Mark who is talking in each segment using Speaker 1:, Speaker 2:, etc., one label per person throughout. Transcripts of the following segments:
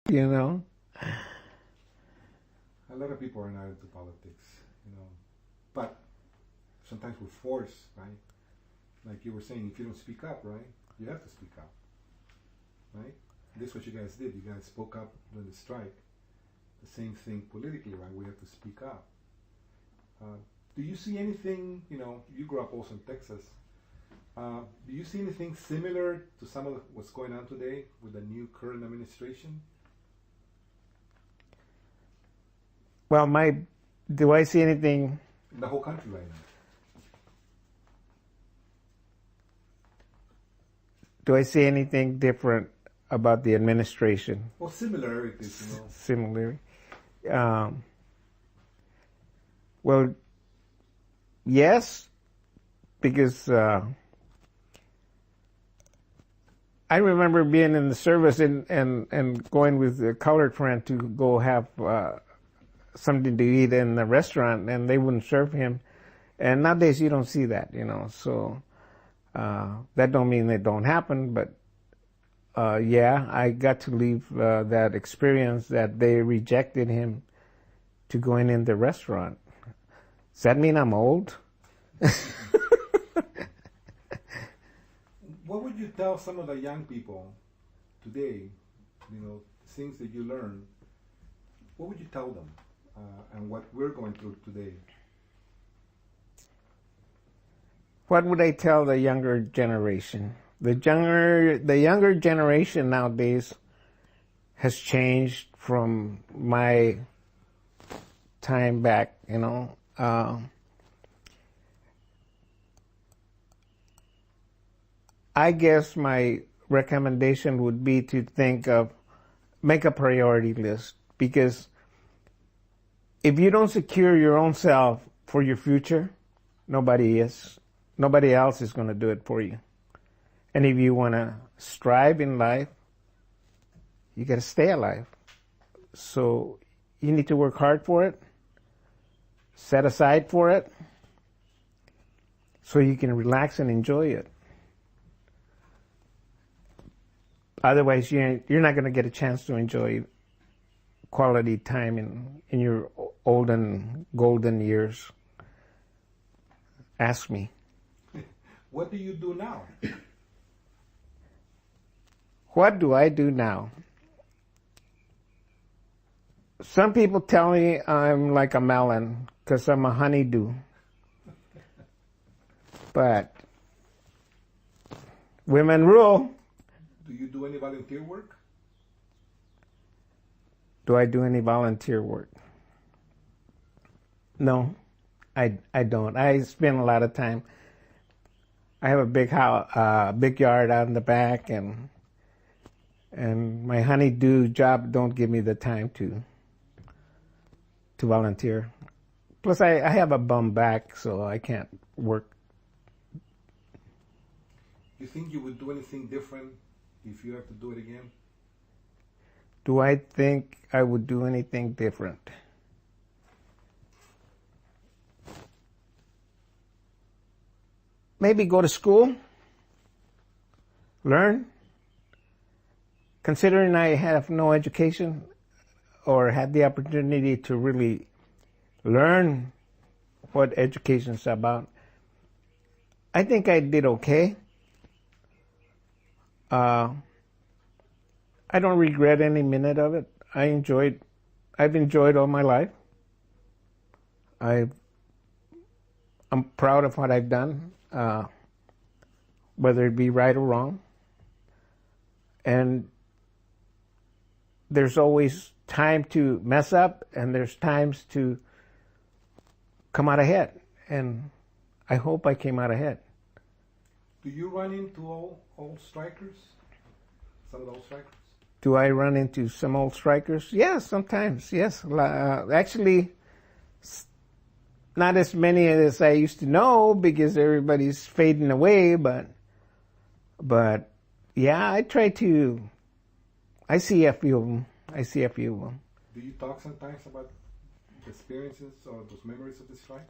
Speaker 1: you know.
Speaker 2: A lot of people are not into politics, you know, but sometimes we're forced, right? Like you were saying, if you don't speak up, right, you have to speak up, right? This is what you guys did. You guys spoke up during the strike. The same thing politically, right? We have to speak up. Do you see anything, you know, you grew up also in Texas. Do you see anything similar to some of what's going on today with the new current administration?
Speaker 1: Well, do I see anything?
Speaker 2: In the whole country right now.
Speaker 1: Do I see anything different about the administration?
Speaker 2: Well, similarities, you know.
Speaker 1: Similar. Well, yes, because I remember being in the service and going with a colored friend to go have something to eat in the restaurant, and they wouldn't serve him. And nowadays you don't see that, you know. So that don't mean it don't happen, but yeah, I got to leave that experience that they rejected him to going in the restaurant. Does that mean I'm old?
Speaker 2: What would you tell some of the young people today, you know, things that you learn, what would you tell them and what we're going through today?
Speaker 1: What would I tell the younger generation? The younger generation nowadays has changed from my time back, you know. I guess my recommendation would be to make a priority list, because if you don't secure your own self for your future, nobody else is going to do it for you. And if you want to strive in life, you got to stay alive. So you need to work hard for it, set aside for it, so you can relax and enjoy it. Otherwise, you're not going to get a chance to enjoy quality time in your olden, golden years. Ask me.
Speaker 2: What do you do now?
Speaker 1: What do I do now? Some people tell me I'm like a melon because I'm a honeydew. But women rule.
Speaker 2: Do you do any volunteer work?
Speaker 1: Do I do any volunteer work? No, I don't. I spend a lot of time. I have a big house, big yard out in the back, and my honeydew job don't give me the time to volunteer. Plus, I have a bum back, so I can't work.
Speaker 2: You think you would do anything different if you have to do it again?
Speaker 1: Do I think I would do anything different? Maybe go to school, learn. Considering I have no education or had the opportunity to really learn what education is about, I think I did okay. I don't regret any minute of it. I've enjoyed all my life. I'm proud of what I've done, whether it be right or wrong. And there's always time to mess up, and there's times to come out ahead. And I hope I came out ahead.
Speaker 2: Do you run into old strikers? Some of the old strikers?
Speaker 1: Do I run into some old strikers? Yes, sometimes, yes. Actually, not as many as I used to know because everybody's fading away, but yeah, I see a few of them.
Speaker 2: Do you talk sometimes about the experiences or those memories of the strike?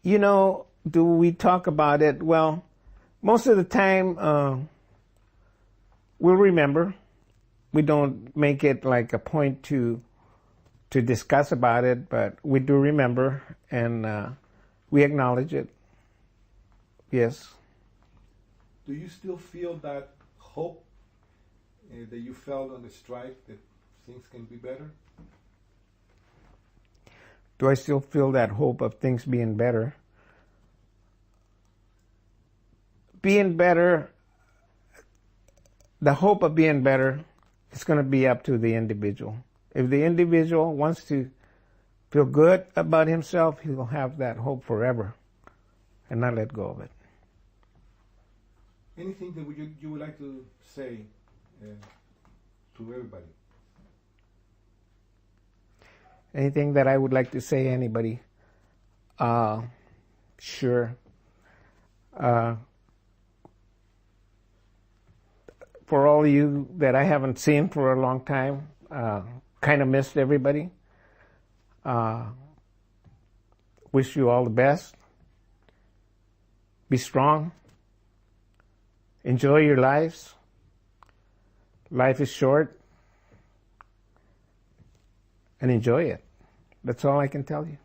Speaker 1: You know, do we talk about it? Well, most of the time, we'll remember. we don't make it like a point to discuss about it, but we do remember, and we acknowledge it. Yes.
Speaker 2: Do you still feel that hope that you felt on the strike, that things can be better?
Speaker 1: Do I still feel that hope of things being better? Being better, the hope of being better, is going to be up to the individual. If the individual wants to feel good about himself, he'll have that hope forever and not let go of it.
Speaker 2: Anything that you would like to say to everybody?
Speaker 1: Anything that I would like to say to anybody? Sure. For all of you that I haven't seen for a long time, kind of missed everybody. Wish you all the best. Be strong. Enjoy your lives. Life is short. And enjoy it. That's all I can tell you.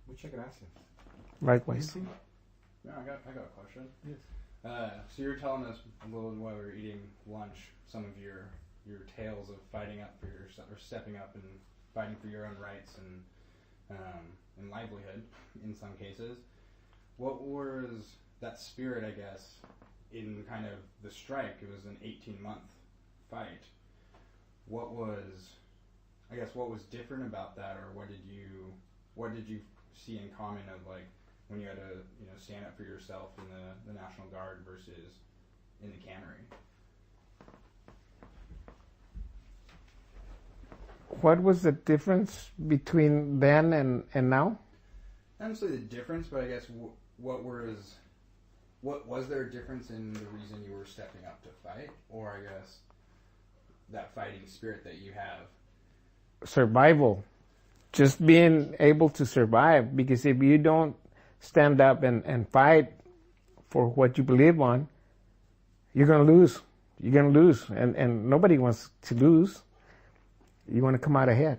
Speaker 2: Muchas gracias.
Speaker 1: Likewise.
Speaker 3: Yeah, I got a question.
Speaker 2: Yes.
Speaker 3: So you were telling us a little while we were eating lunch some of your tales of fighting up for yourself, or stepping up and fighting for your own rights and livelihood in some cases. What was that spirit, I guess, in kind of the strike? It was an 18-month fight. What was different about that, or what did you see in common of, like, when you had to stand up for yourself in the National Guard versus in the cannery?
Speaker 1: What was the difference between then and now?
Speaker 3: Not necessarily the difference, but I guess what was there a difference in the reason you were stepping up to fight, or I guess that fighting spirit that you have?
Speaker 1: Survival. Just being able to survive, because if you don't stand up and fight for what you believe on, you're going to lose. You're going to lose, and nobody wants to lose. You want to come out ahead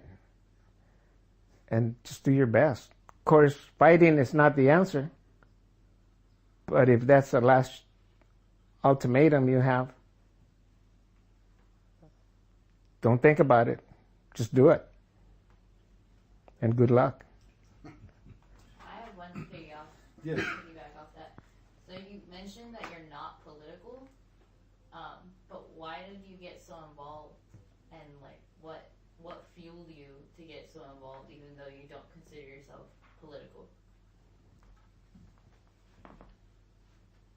Speaker 1: and just do your best. Of course, fighting is not the answer, but if that's the last ultimatum you have, don't think about it. Just do it. And good luck.
Speaker 4: I have one to
Speaker 2: Yes.
Speaker 4: piggyback off that. So you mentioned that you're not political, but why did you get so involved, and like what fueled you to get so involved, even though you don't consider yourself political?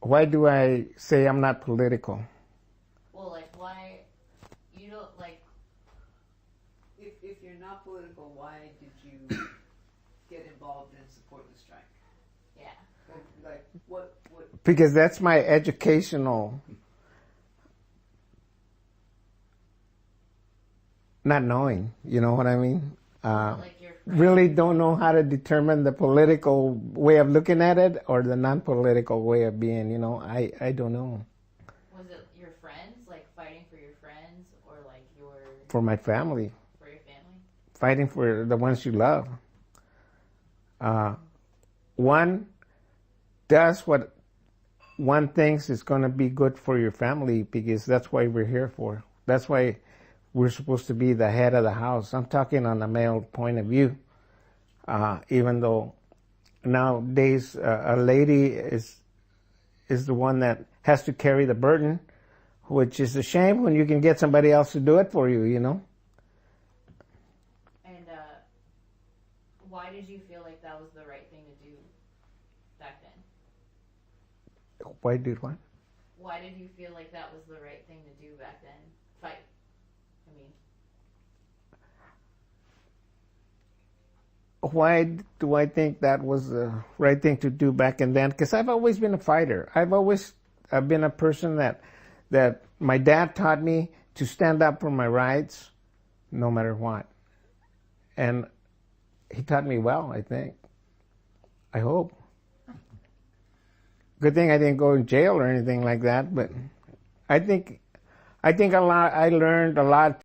Speaker 1: Why do I say I'm not political?
Speaker 4: Well, like, why you don't like?
Speaker 5: If you're not political, why did you get involved and support the strike?
Speaker 4: Yeah.
Speaker 5: Like what?
Speaker 1: Because that's my educational, not knowing, you know what I mean?
Speaker 4: Like your friends,
Speaker 1: Really don't know how to determine the political way of looking at it or the non-political way of being, I don't know.
Speaker 4: was it your friends, like fighting for your friends, or like
Speaker 1: For my family,
Speaker 4: for your family?
Speaker 1: fighting for the ones you love. One does what one thinks is going to be good for your family, because that's why we're here for. That's why we're supposed to be the head of the house. I'm talking on a male point of view. Even though nowadays a lady is the one that has to carry the burden, which is a shame when you can get somebody else to do it for you,
Speaker 4: And why did you feel like that was the right thing to do back then?
Speaker 1: Why did what?
Speaker 4: Why did you feel like that was the right thing to do back then? Fight. I mean,
Speaker 1: why do I think that was the right thing to do back and then? Because I've always been a fighter. I've been a person that my dad taught me to stand up for my rights no matter what. And he taught me well, I think. I hope. Good thing I didn't go in jail or anything like that, but I think I think I learned a lot